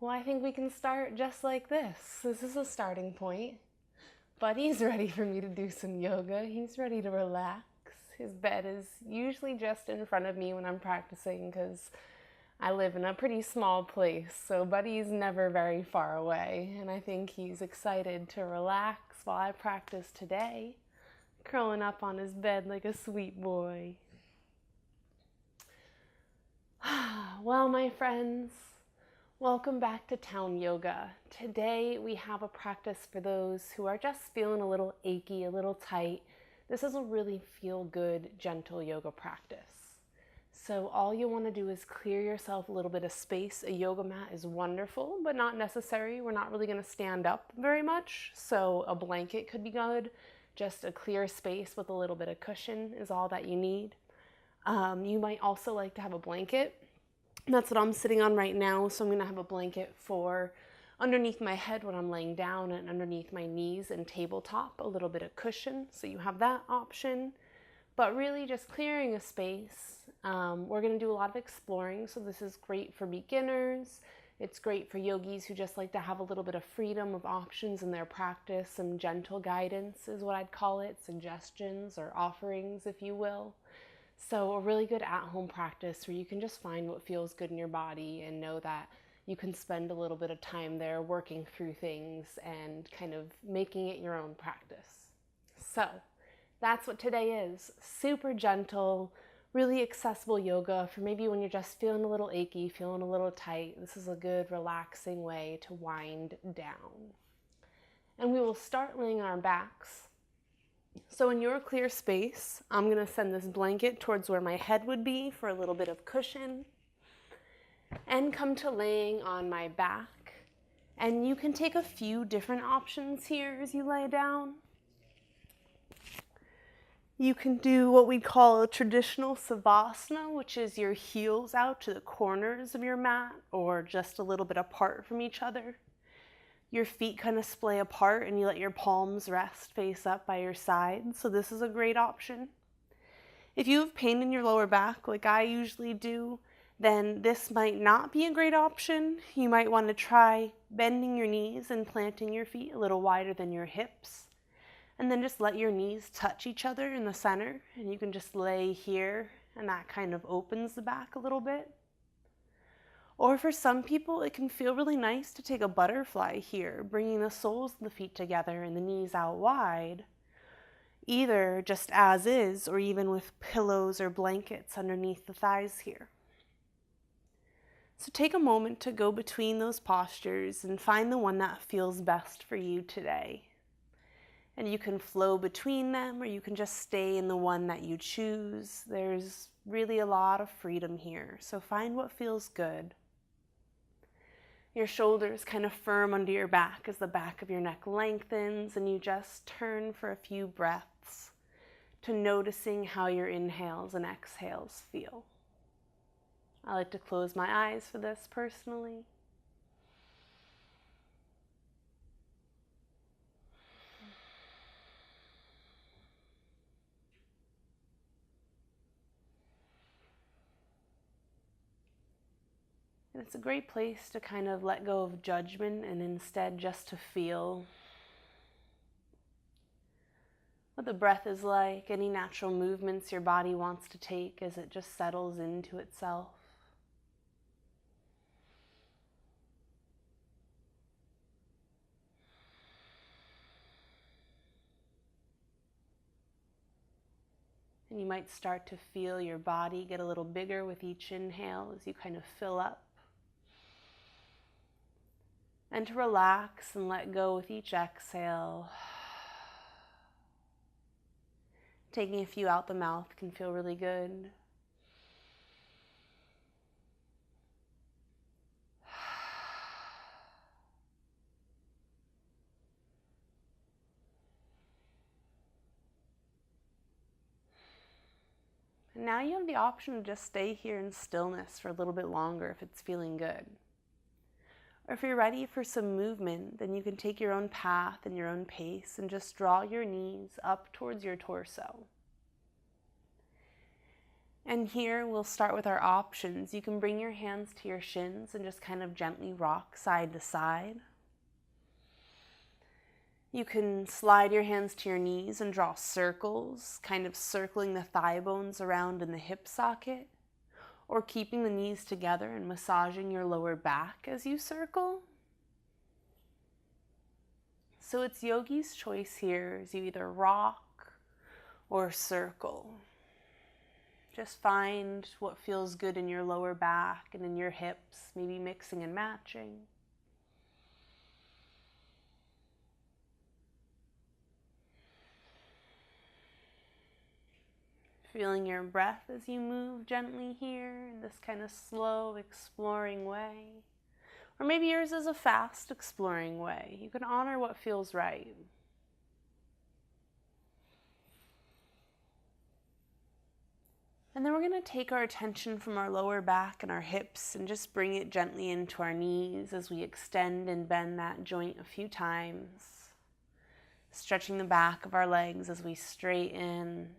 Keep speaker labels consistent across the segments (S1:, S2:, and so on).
S1: Well, I think we can start just like this. This is a starting point. Buddy's ready for me to do some yoga. He's ready to relax. His bed is usually just in front of me when I'm practicing because I live in a pretty small place, so Buddy's never very far away, and I think he's excited to relax while I practice today, curling up on his bed like a sweet boy. Well, my friends, welcome back to Towne Yoga. Today we have a practice for those who are just feeling a little achy, a little tight. This is a really feel-good, gentle yoga practice. So all you want to do is clear yourself a little bit of space. A yoga mat is wonderful, but not necessary. We're not really going to stand up very much, so a blanket could be good. Just a clear space with a little bit of cushion is all that you need. You might also like to have a blanket. That's what I'm sitting on right now, so I'm going to have a blanket for underneath my head when I'm laying down and underneath my knees and tabletop, a little bit of cushion, so you have that option. But really just clearing a space. We're going to do a lot of exploring, so this is great for beginners. It's great for yogis who just like to have a little bit of freedom of options in their practice. Some gentle guidance is what I'd call it, suggestions or offerings, if you will. So a really good at-home practice where you can just find what feels good in your body and know that you can spend a little bit of time there working through things and kind of making it your own practice. So that's what today is. Super gentle, really accessible yoga for maybe when you're just feeling a little achy, feeling a little tight. This is a good relaxing way to wind down. And we will start laying on our backs. So in your clear space, I'm going to send this blanket towards where my head would be for a little bit of cushion and come to laying on my back. And you can take a few different options here as you lay down. You can do what we call a traditional savasana, which is your heels out to the corners of your mat or just a little bit apart from each other. Your feet kind of splay apart and you let your palms rest face up by your side. So this is a great option. If you have pain in your lower back, like I usually do, then this might not be a great option. You might want to try bending your knees and planting your feet a little wider than your hips. And then just let your knees touch each other in the center, and you can just lay here, and that kind of opens the back a little bit. Or for some people, it can feel really nice to take a butterfly here, bringing the soles of the feet together and the knees out wide, either just as is, or even with pillows or blankets underneath the thighs here. So take a moment to go between those postures and find the one that feels best for you today. And you can flow between them, or you can just stay in the one that you choose. There's really a lot of freedom here, so find what feels good. Your shoulders kind of firm under your back as the back of your neck lengthens, and you just turn for a few breaths to noticing how your inhales and exhales feel. I like to close my eyes for this personally. And it's a great place to kind of let go of judgment and instead just to feel what the breath is like, any natural movements your body wants to take as it just settles into itself. And you might start to feel your body get a little bigger with each inhale as you kind of fill up. And to relax and let go with each exhale. Taking a few out the mouth can feel really good. And now you have the option to just stay here in stillness for a little bit longer if it's feeling good. Or if you're ready for some movement, then you can take your own path and your own pace and just draw your knees up towards your torso. And here we'll start with our options. You can bring your hands to your shins and just kind of gently rock side to side. You can slide your hands to your knees and draw circles, kind of circling the thigh bones around in the hip socket, or keeping the knees together and massaging your lower back as you circle. So it's yogi's choice here as you either rock or circle. Just find what feels good in your lower back and in your hips, maybe mixing and matching. Feeling your breath as you move gently here in this kind of slow, exploring way. Or maybe yours is a fast, exploring way. You can honor what feels right. And then we're going to take our attention from our lower back and our hips and just bring it gently into our knees as we extend and bend that joint a few times. Stretching the back of our legs as we straighten.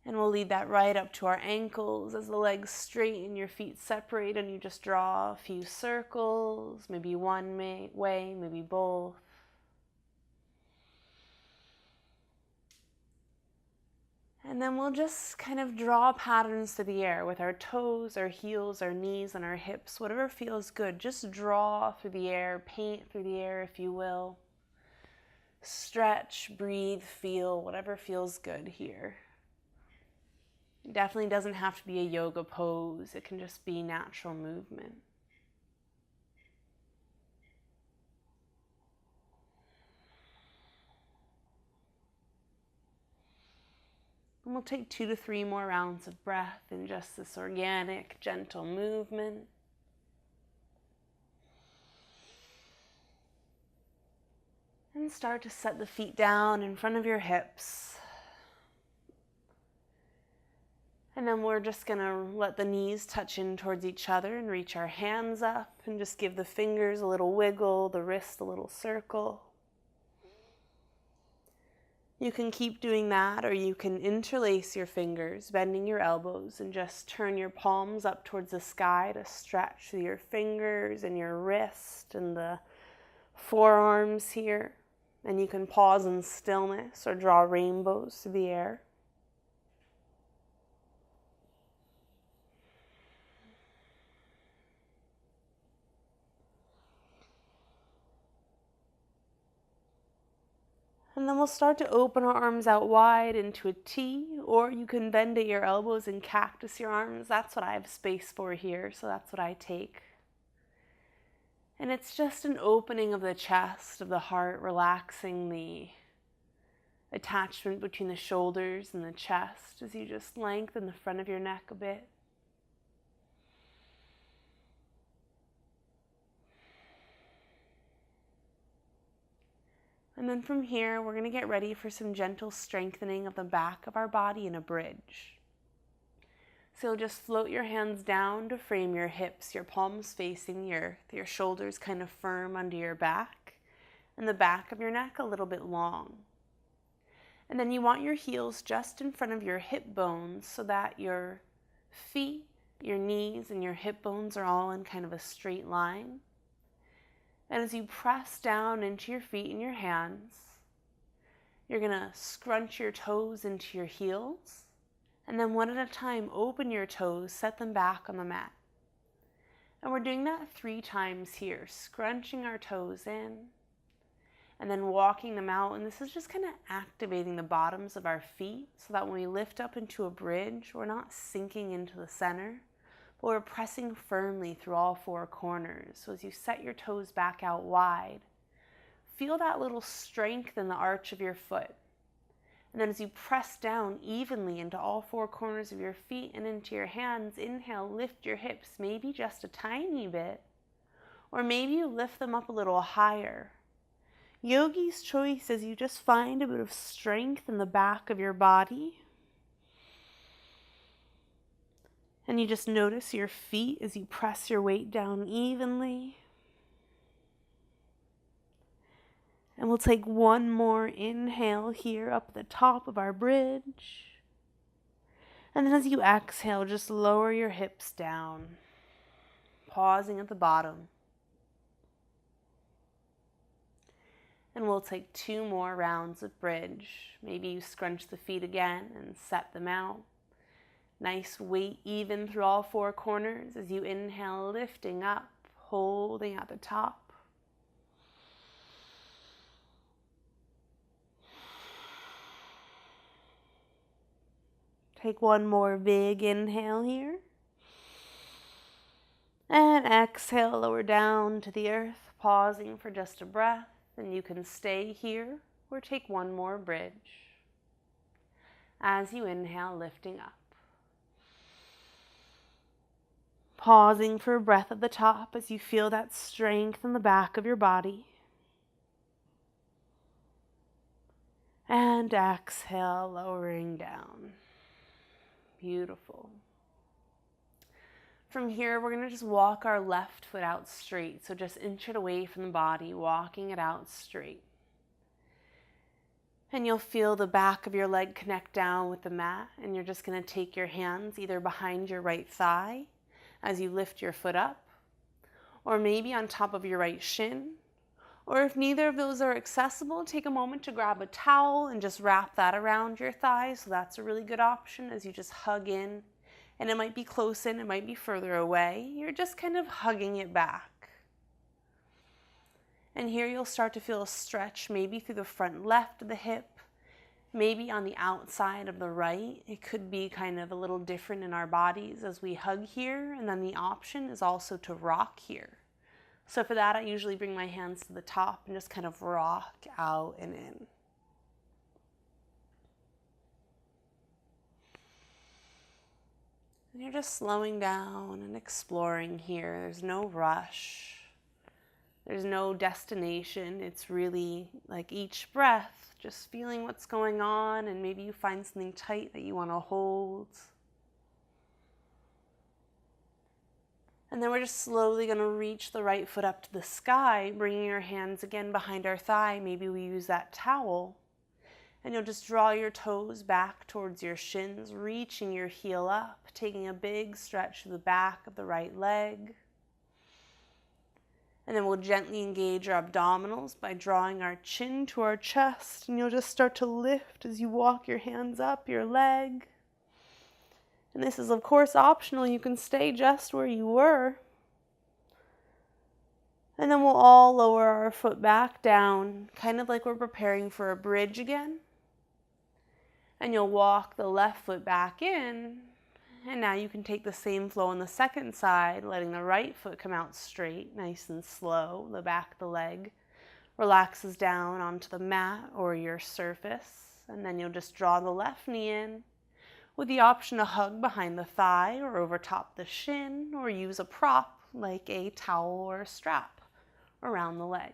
S1: And we'll lead that right up to our ankles as the legs straighten, your feet separate, and you just draw a few circles, maybe one way, maybe both. And then we'll just kind of draw patterns through the air with our toes, our heels, our knees, and our hips, whatever feels good. Just draw through the air, paint through the air, if you will. Stretch, breathe, feel, whatever feels good here. It definitely doesn't have to be a yoga pose. It can just be natural movement. And we'll take 2 to 3 more rounds of breath in just this organic, gentle movement. And start to set the feet down in front of your hips. And then we're just going to let the knees touch in towards each other and reach our hands up and just give the fingers a little wiggle, the wrist a little circle. You can keep doing that, or you can interlace your fingers, bending your elbows, and just turn your palms up towards the sky to stretch through your fingers and your wrist and the forearms here. And you can pause in stillness or draw rainbows through the air. And then we'll start to open our arms out wide into a T, or you can bend at your elbows and cactus your arms. That's what I have space for here, so that's what I take. And it's just an opening of the chest, of the heart, relaxing the attachment between the shoulders and the chest as you just lengthen the front of your neck a bit. And then from here, we're going to get ready for some gentle strengthening of the back of our body in a bridge. So you'll just float your hands down to frame your hips, your palms facing the earth, your shoulders kind of firm under your back, and the back of your neck a little bit long. And then you want your heels just in front of your hip bones so that your feet, your knees, and your hip bones are all in kind of a straight line. And as you press down into your feet and your hands, you're going to scrunch your toes into your heels. And then one at a time, open your toes, set them back on the mat. And we're doing that 3 times here, scrunching our toes in and then walking them out. And this is just kind of activating the bottoms of our feet so that when we lift up into a bridge, we're not sinking into the center, but we're pressing firmly through all 4 corners. So as you set your toes back out wide, feel that little strength in the arch of your foot. And then as you press down evenly into all 4 corners of your feet and into your hands, inhale, lift your hips, maybe just a tiny bit, or maybe you lift them up a little higher. Yogi's choice as you just find a bit of strength in the back of your body. And you just notice your feet as you press your weight down evenly. And we'll take one more inhale here up at the top of our bridge. And then as you exhale, just lower your hips down, pausing at the bottom. And we'll take 2 more rounds of bridge. Maybe you scrunch the feet again and set them out. Nice weight even through all 4 corners as you inhale, lifting up, holding at the top. Take one more big inhale here. And exhale, lower down to the earth, pausing for just a breath. And you can stay here or take one more bridge. As you inhale, lifting up. Pausing for a breath at the top as you feel that strength in the back of your body. And exhale, lowering down. Beautiful. From here, we're going to just walk our left foot out straight. So just inch it away from the body, walking it out straight. And you'll feel the back of your leg connect down with the mat. And you're just going to take your hands either behind your right thigh as you lift your foot up, or maybe on top of your right shin. Or if neither of those are accessible, take a moment to grab a towel and just wrap that around your thigh. So that's a really good option as you just hug in. And it might be close in, it might be further away. You're just kind of hugging it back. And here you'll start to feel a stretch, maybe through the front left of the hip, maybe on the outside of the right. It could be kind of a little different in our bodies as we hug here. And then the option is also to rock here. So for that, I usually bring my hands to the top and just kind of rock out and in. And you're just slowing down and exploring here. There's no rush. There's no destination. It's really like each breath, just feeling what's going on, and maybe you find something tight that you want to hold. And then we're just slowly going to reach the right foot up to the sky, bringing your hands again behind our thigh. Maybe we use that towel. And you'll just draw your toes back towards your shins, reaching your heel up, taking a big stretch to the back of the right leg. And then we'll gently engage our abdominals by drawing our chin to our chest. And you'll just start to lift as you walk your hands up your leg. And this is, of course, optional. You can stay just where you were. And then we'll all lower our foot back down, kind of like we're preparing for a bridge again. And you'll walk the left foot back in. And now you can take the same flow on the second side, letting the right foot come out straight, nice and slow. The back of the leg relaxes down onto the mat or your surface. And then you'll just draw the left knee in, with the option to hug behind the thigh or over top the shin, or use a prop like a towel or a strap around the leg.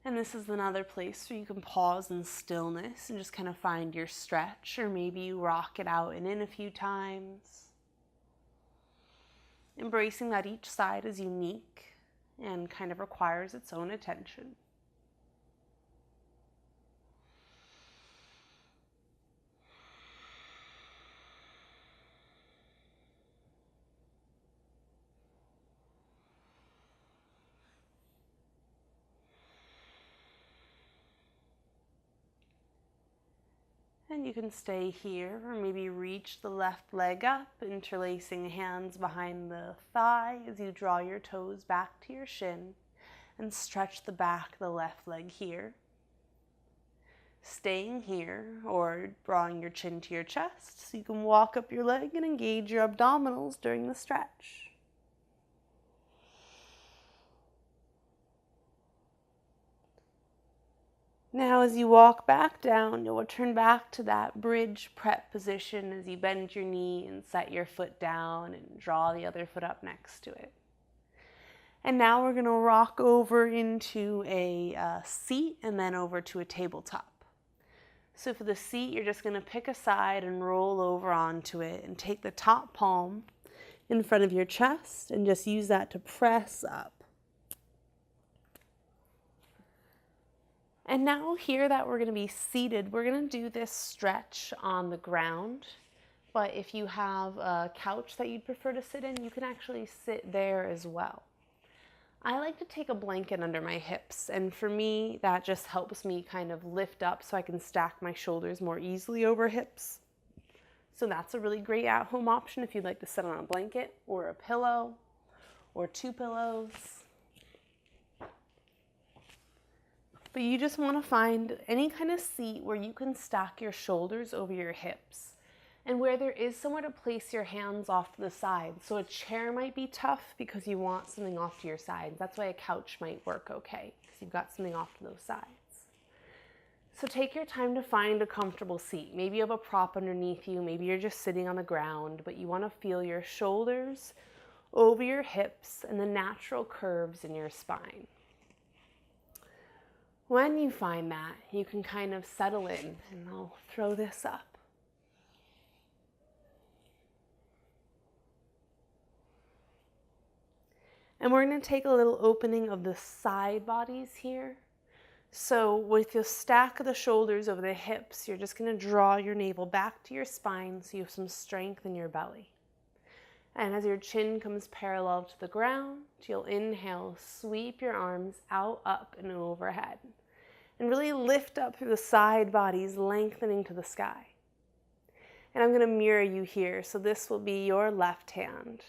S1: And this is another place where you can pause in stillness and just kind of find your stretch, or maybe you rock it out and in a few times. Embracing that each side is unique and kind of requires its own attention. And you can stay here, or maybe reach the left leg up, interlacing hands behind the thigh as you draw your toes back to your shin and stretch the back of the left leg here. Staying here, or drawing your chin to your chest so you can walk up your leg and engage your abdominals during the stretch. Now as you walk back down, you'll return back to that bridge prep position as you bend your knee and set your foot down and draw the other foot up next to it. And now we're going to rock over into a seat and then over to a tabletop. So for the seat, you're just going to pick a side and roll over onto it and take the top palm in front of your chest and just use that to press up. And now here that we're going to be seated, we're going to do this stretch on the ground. But if you have a couch that you'd prefer to sit in, you can actually sit there as well. I like to take a blanket under my hips, and for me, that just helps me kind of lift up so I can stack my shoulders more easily over hips. So that's a really great at-home option if you'd like to sit on a blanket or a pillow or 2 pillows. But you just want to find any kind of seat where you can stack your shoulders over your hips and where there is somewhere to place your hands off to the side. So a chair might be tough because you want something off to your sides. That's why a couch might work okay, because you've got something off to those sides. So take your time to find a comfortable seat. Maybe you have a prop underneath you, maybe you're just sitting on the ground, but you want to feel your shoulders over your hips and the natural curves in your spine. When you find that, you can kind of settle in, and I'll throw this up. And we're going to take a little opening of the side bodies here. So with the stack of the shoulders over the hips, you're just going to draw your navel back to your spine so you have some strength in your belly. And as your chin comes parallel to the ground, you'll inhale, sweep your arms out, up, and overhead. And really lift up through the side bodies, lengthening to the sky. And I'm going to mirror you here, so this will be your left hand.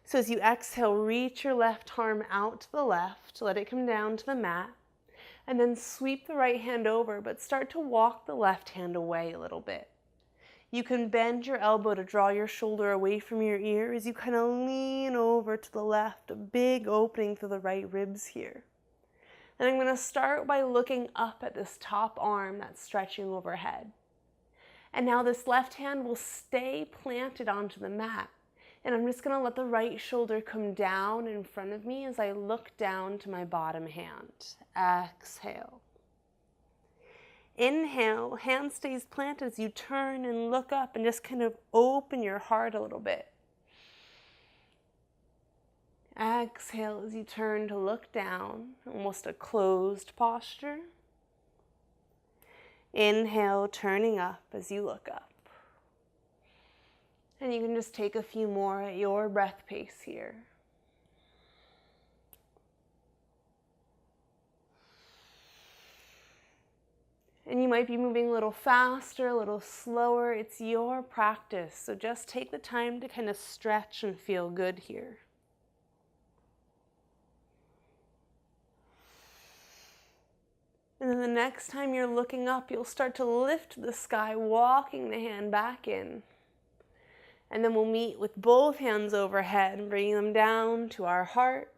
S1: So as you exhale, reach your left arm out to the left, let it come down to the mat, and then sweep the right hand over, but start to walk the left hand away a little bit. You can bend your elbow to draw your shoulder away from your ear as you kind of lean over to the left, a big opening through the right ribs here. And I'm going to start by looking up at this top arm that's stretching overhead. And now this left hand will stay planted onto the mat. And I'm just going to let the right shoulder come down in front of me as I look down to my bottom hand. Exhale. Inhale, hand stays planted as you turn and look up and just kind of open your heart a little bit. Exhale as you turn to look down, almost a closed posture. Inhale, turning up as you look up. And you can just take a few more at your breath pace here. And you might be moving a little faster, a little slower. It's your practice. So just take the time to kind of stretch and feel good here. And then the next time you're looking up, you'll start to lift the sky, walking the hand back in. And then we'll meet with both hands overhead and bringing them down to our heart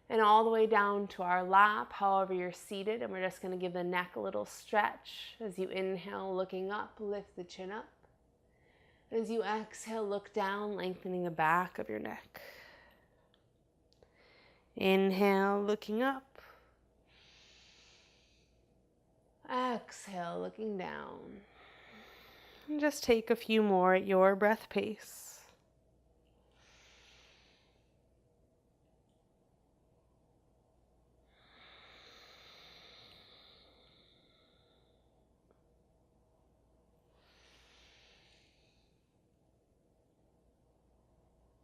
S1: and all the way down to our lap, however you're seated. And we're just going to give the neck a little stretch. As you inhale, looking up, lift the chin up. As you exhale, look down, lengthening the back of your neck. Inhale, looking up. Exhale, looking down. And just take a few more at your breath pace.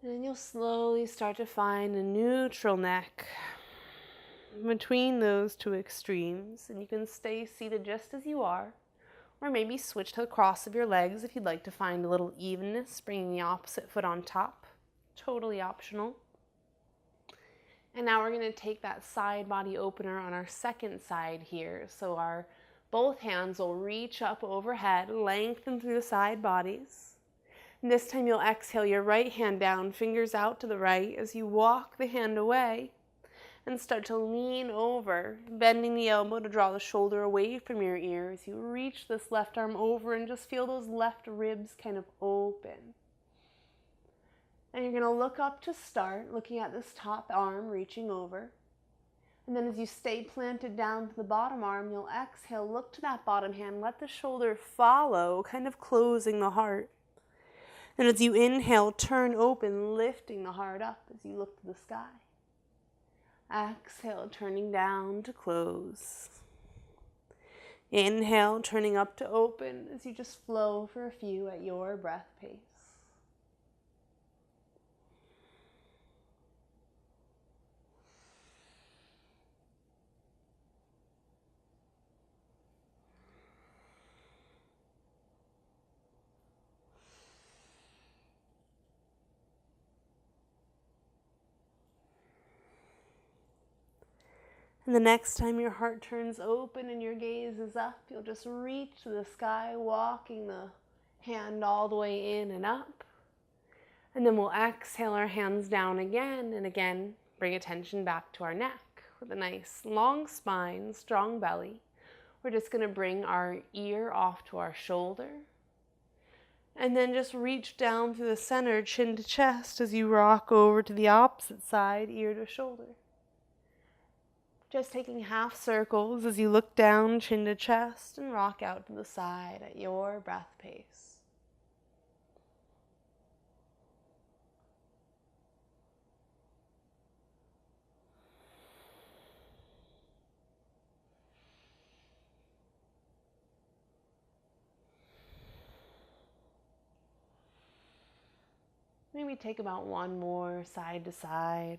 S1: And then you'll slowly start to find a neutral neck between those two extremes. And you can stay seated just as you are. Or maybe switch to the cross of your legs if you'd like to find a little evenness, bringing the opposite foot on top. Totally optional. And now we're going to take that side body opener on our second side here. So our both hands will reach up overhead, lengthen through the side bodies. And this time you'll exhale your right hand down, fingers out to the right as you walk the hand away. And start to lean over, bending the elbow to draw the shoulder away from your ear as you reach this left arm over and just feel those left ribs kind of open. And you're going to look up to start, looking at this top arm, reaching over. And then as you stay planted down to the bottom arm, you'll exhale, look to that bottom hand, let the shoulder follow, kind of closing the heart. And as you inhale, turn open, lifting the heart up as you look to the sky. Exhale, turning down to close. Inhale, turning up to open as you just flow for a few at your breath pace. And the next time your heart turns open and your gaze is up, you'll just reach to the sky, walking the hand all the way in and up. And then we'll exhale our hands down again and again. Bring attention back to our neck with a nice long spine, strong belly. We're just going to bring our ear off to our shoulder. And then just reach down through the center, chin to chest, as you rock over to the opposite side, ear to shoulder. Just taking half circles as you look down, chin to chest, and rock out to the side at your breath pace. Maybe take about one more side to side.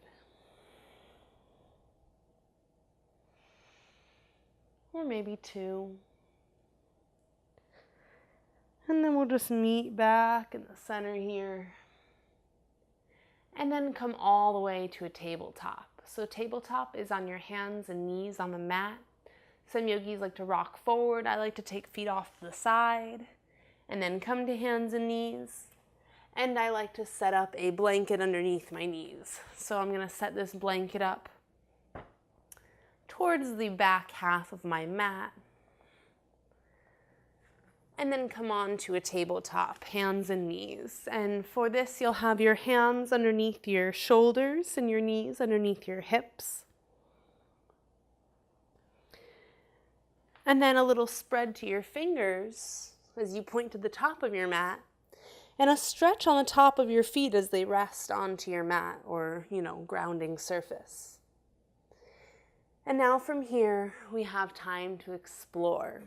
S1: Or maybe two. And then we'll just meet back in the center here. And then come all the way to a tabletop. So tabletop is on your hands and knees on the mat. Some yogis like to rock forward. I like to take feet off to the side and then come to hands and knees. And I like to set up a blanket underneath my knees. So I'm going to set this blanket up towards the back half of my mat. And then come on to a tabletop, hands and knees. And for this, you'll have your hands underneath your shoulders and your knees underneath your hips. And then a little spread to your fingers as you point to the top of your mat. And a stretch on the top of your feet as they rest onto your mat or, grounding surface. And now from here, we have time to explore.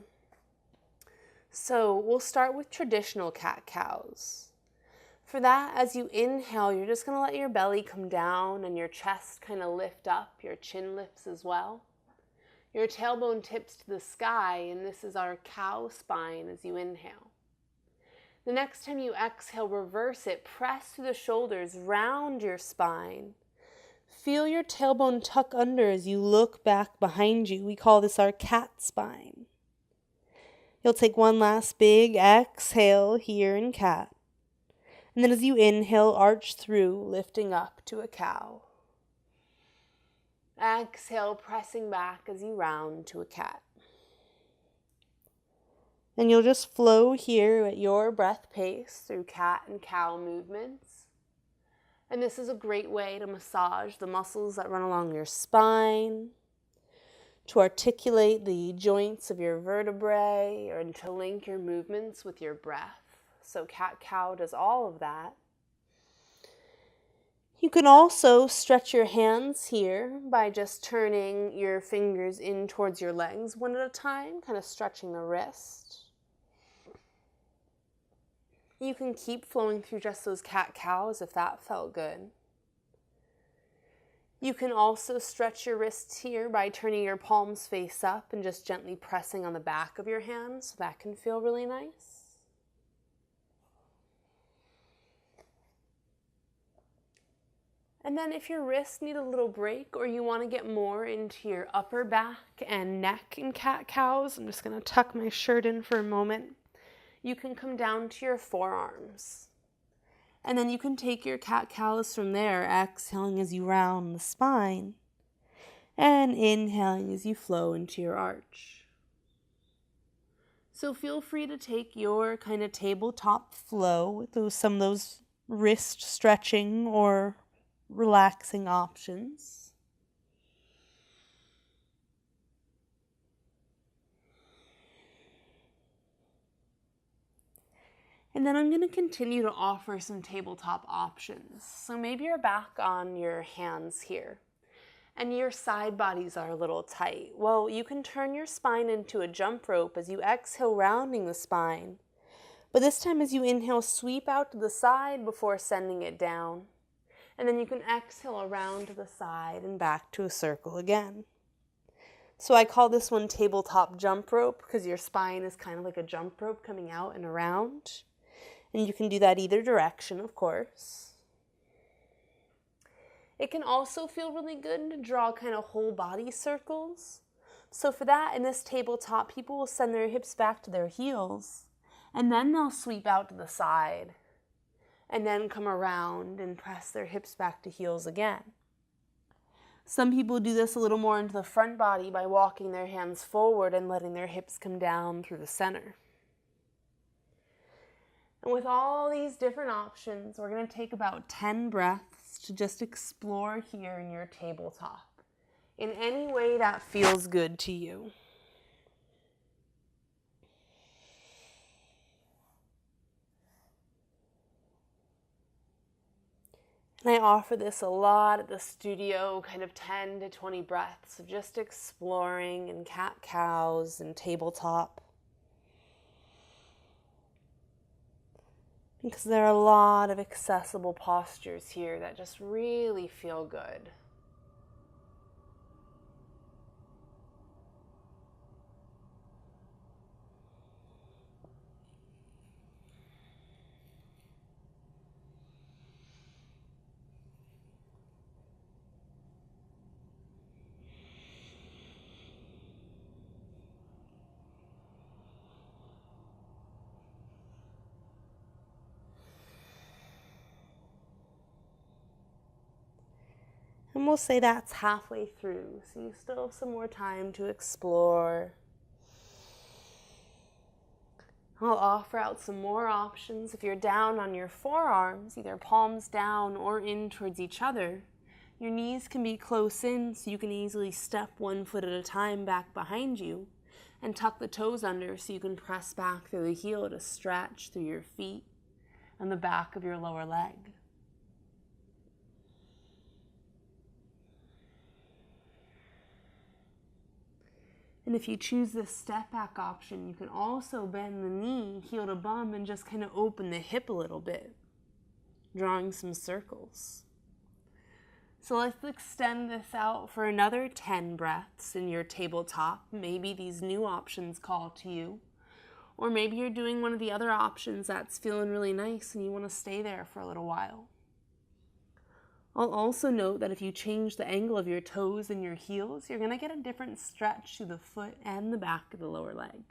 S1: So we'll start with traditional cat-cows. For that, as you inhale, you're just going to let your belly come down and your chest kind of lift up, your chin lifts as well. Your tailbone tips to the sky, and this is our cow spine as you inhale. The next time you exhale, reverse it, press through the shoulders, round your spine. Feel your tailbone tuck under as you look back behind you. We call this our cat spine. You'll take one last big exhale here in cat. And then as you inhale, arch through, lifting up to a cow. Exhale, pressing back as you round to a cat. And you'll just flow here at your breath pace through cat and cow movements. And this is a great way to massage the muscles that run along your spine, to articulate the joints of your vertebrae, or to link your movements with your breath. So cat-cow does all of that. You can also stretch your hands here by just turning your fingers in towards your legs one at a time, kind of stretching the wrist. You can keep flowing through just those cat-cows if that felt good. You can also stretch your wrists here by turning your palms face up and just gently pressing on the back of your hands, so that can feel really nice. And then if your wrists need a little break or you want to get more into your upper back and neck in cat-cows, I'm just going to tuck my shirt in for a moment. You can come down to your forearms. And then you can take your cat-cows from there, exhaling as you round the spine, and inhaling as you flow into your arch. So feel free to take your kind of tabletop flow with some of those wrist stretching or relaxing options. And then I'm going to continue to offer some tabletop options. So maybe you're back on your hands here. and your side bodies are a little tight. Well, you can turn your spine into a jump rope as you exhale, rounding the spine. But this time as you inhale, sweep out to the side before sending it down. And then you can exhale around to the side and back to a circle again. So I call this one tabletop jump rope because your spine is kind of like a jump rope coming out and around. And you can do that either direction, of course. It can also feel really good to draw kind of whole body circles. So for that, in this tabletop, people will send their hips back to their heels, and then they'll sweep out to the side, and then come around and press their hips back to heels again. Some people do this a little more into the front body by walking their hands forward and letting their hips come down through the center. And with all these different options, we're going to take about 10 breaths to just explore here in your tabletop in any way that feels good to you. And I offer this a lot at the studio, kind of 10 to 20 breaths of just exploring and cat-cows and tabletop. Because there are a lot of accessible postures here that just really feel good. And we'll say that's halfway through, so you still have some more time to explore. I'll offer out some more options. If you're down on your forearms, either palms down or in towards each other, your knees can be close in so you can easily step one foot at a time back behind you and tuck the toes under so you can press back through the heel to stretch through your feet and the back of your lower leg. And if you choose this step back option, you can also bend the knee, heel to bum, and just kind of open the hip a little bit, drawing some circles. So let's extend this out for another 10 breaths in your tabletop. Maybe these new options call to you. Or maybe you're doing one of the other options that's feeling really nice and you want to stay there for a little while. I'll also note that if you change the angle of your toes and your heels, you're going to get a different stretch to the foot and the back of the lower leg.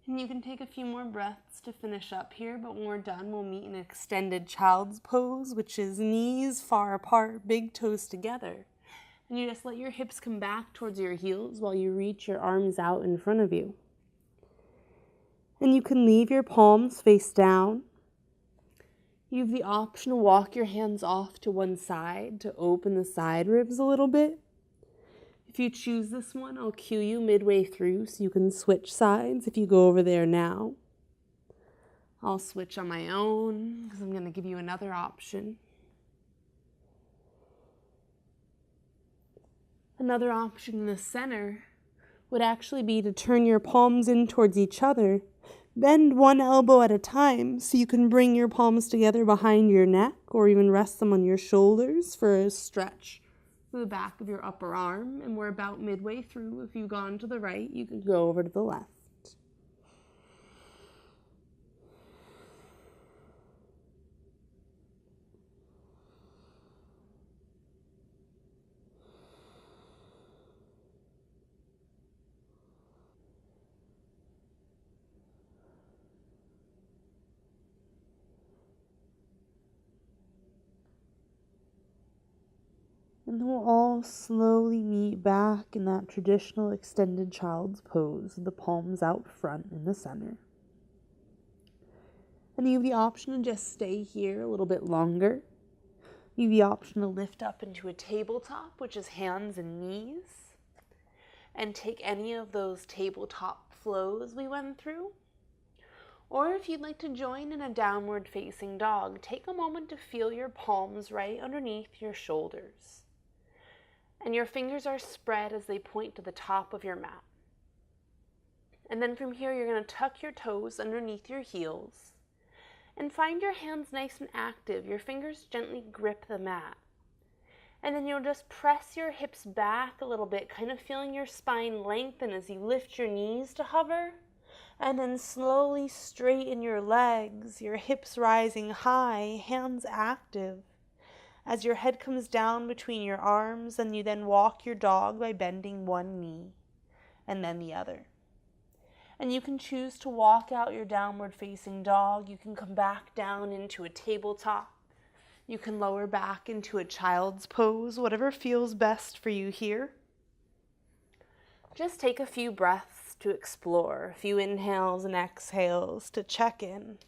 S1: And you can take a few more breaths to finish up here, but when we're done, we'll meet in extended child's pose, which is knees far apart, big toes together. And you just let your hips come back towards your heels while you reach your arms out in front of you. And you can leave your palms face down. You have the option to walk your hands off to one side to open the side ribs a little bit. If you choose this one, I'll cue you midway through so you can switch sides if you go over there now. I'll switch on my own because I'm going to give you another option. Another option in the center would actually be to turn your palms in towards each other. Bend one elbow at a time so you can bring your palms together behind your neck or even rest them on your shoulders for a stretch to the back of your upper arm, and we're about midway through. If you've gone to the right, you can go over to the left. And then we'll all slowly meet back in that traditional extended child's pose, the palms out front in the center. And you have the option to just stay here a little bit longer. You have the option to lift up into a tabletop, which is hands and knees, and take any of those tabletop flows we went through. Or if you'd like to join in a downward facing dog, take a moment to feel your palms right underneath your shoulders. And your fingers are spread as they point to the top of your mat. And then from here, you're going to tuck your toes underneath your heels and find your hands nice and active. Your fingers gently grip the mat. And then you'll just press your hips back a little bit, kind of feeling your spine lengthen as you lift your knees to hover. And then slowly straighten your legs, your hips rising high, hands active. As your head comes down between your arms, and you then walk your dog by bending one knee and then the other. And you can choose to walk out your downward facing dog. You can come back down into a tabletop. You can lower back into a child's pose, whatever feels best for you here. Just take a few breaths to explore, a few inhales and exhales to check in.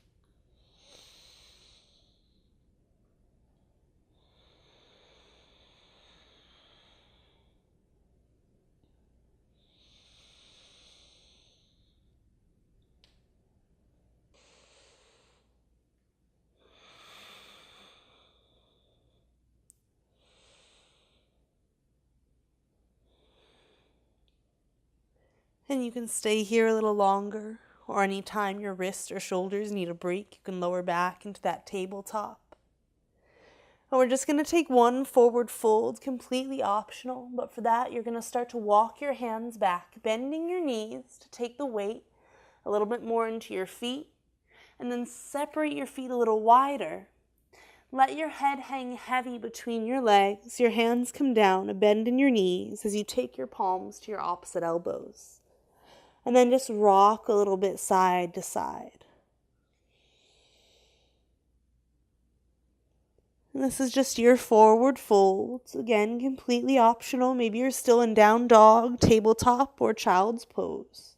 S1: And you can stay here a little longer, or anytime your wrists or shoulders need a break, you can lower back into that tabletop. And we're just going to take one forward fold, completely optional, but for that you're going to start to walk your hands back, bending your knees to take the weight a little bit more into your feet, and then separate your feet a little wider. Let your head hang heavy between your legs, your hands come down, a bend in your knees as you take your palms to your opposite elbows. And then just rock a little bit side to side. And this is just your forward folds. Again, completely optional. Maybe you're still in down dog, tabletop, or child's pose.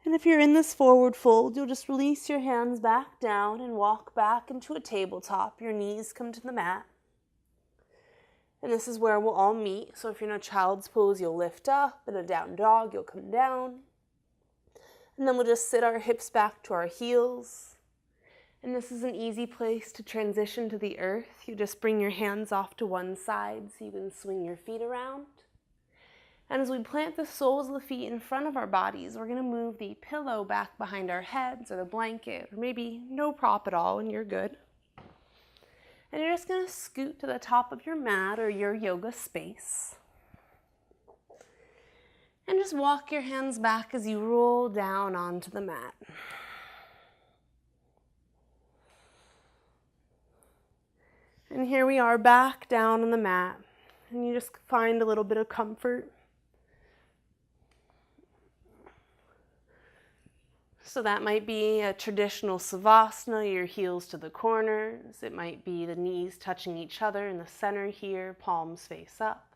S1: And if you're in this forward fold, you'll just release your hands back down and walk back into a tabletop. Your knees come to the mat. And this is where we'll all meet. So if you're in a child's pose, you'll lift up. In a down dog, you'll come down. And then we'll just sit our hips back to our heels. And this is an easy place to transition to the earth. You just bring your hands off to one side so you can swing your feet around. And as we plant the soles of the feet in front of our bodies, we're going to move the pillow back behind our heads, or the blanket, or maybe no prop at all and you're good. And you're just going to scoot to the top of your mat or your yoga space. And just walk your hands back as you roll down onto the mat. And here we are back down on the mat. And you just find a little bit of comfort. So that might be a traditional savasana, your heels to the corners. It might be the knees touching each other in the center here, palms face up.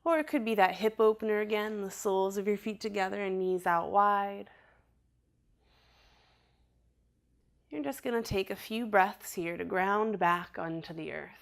S1: Or it could be that hip opener again, the soles of your feet together and knees out wide. You're just going to take a few breaths here to ground back onto the earth.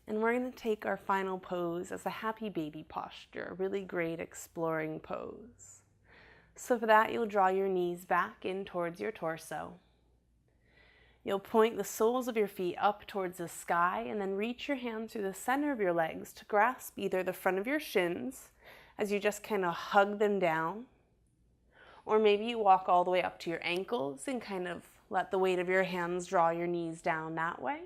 S1: And we're going to take our final pose as a happy baby posture, a really great exploring pose. So for that, you'll draw your knees back in towards your torso. You'll point the soles of your feet up towards the sky and then reach your hand through the center of your legs to grasp either the front of your shins as you just kind of hug them down, or maybe you walk all the way up to your ankles and kind of let the weight of your hands draw your knees down that way.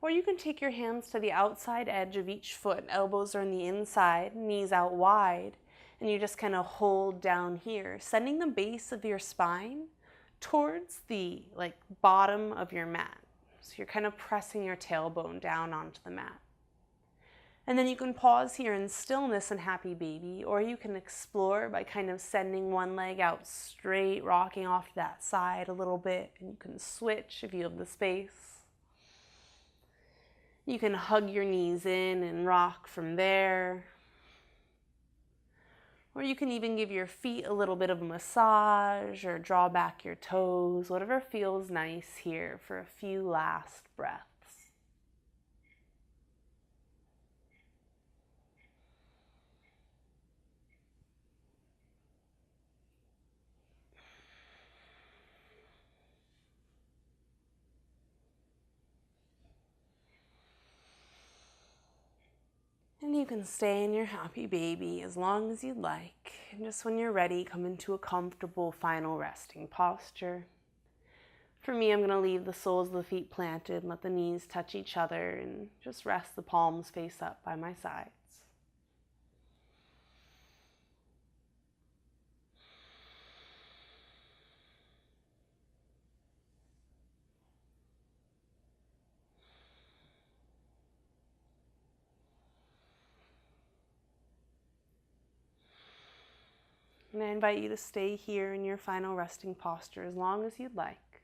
S1: Or you can take your hands to the outside edge of each foot, elbows are on the inside, knees out wide, and you just kind of hold down here, sending the base of your spine towards the bottom of your mat. So you're kind of pressing your tailbone down onto the mat. And then you can pause here in stillness and happy baby, or you can explore by kind of sending one leg out straight, rocking off to that side a little bit, and you can switch if you have the space. You can hug your knees in and rock from there. Or you can even give your feet a little bit of a massage or draw back your toes, whatever feels nice here for a few last breaths. And you can stay in your happy baby as long as you'd like. And just when you're ready, come into a comfortable final resting posture. For me, I'm going to leave the soles of the feet planted and let the knees touch each other and just rest the palms face up by my sides. And I invite you to stay here in your final resting posture as long as you'd like.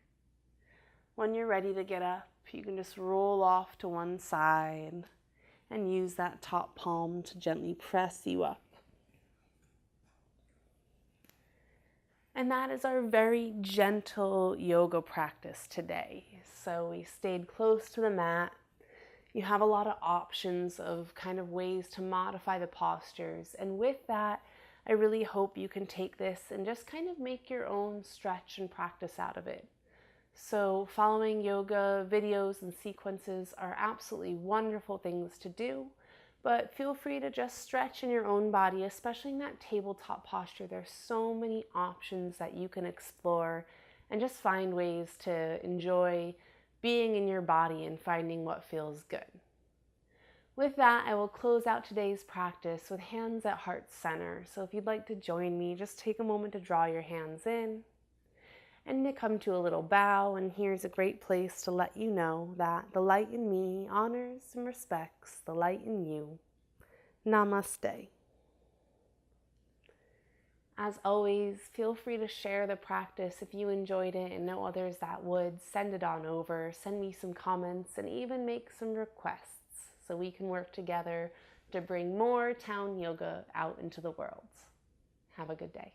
S1: When you're ready to get up, you can just roll off to one side and use that top palm to gently press you up. And that is our very gentle yoga practice today. So we stayed close to the mat. You have a lot of options of kind of ways to modify the postures. And with that, I really hope you can take this and just kind of make your own stretch and practice out of it. So following yoga videos and sequences are absolutely wonderful things to do, but feel free to just stretch in your own body, especially in that tabletop posture. There's so many options that you can explore and just find ways to enjoy being in your body and finding what feels good. With that, I will close out today's practice with hands at heart center. So if you'd like to join me, just take a moment to draw your hands in and to come to a little bow. And here's a great place to let you know that the light in me honors and respects the light in you. Namaste. As always, feel free to share the practice if you enjoyed it and know others that would. Send it on over, send me some comments, and even make some requests so we can work together to bring more Towne yoga out into the world. Have a good day.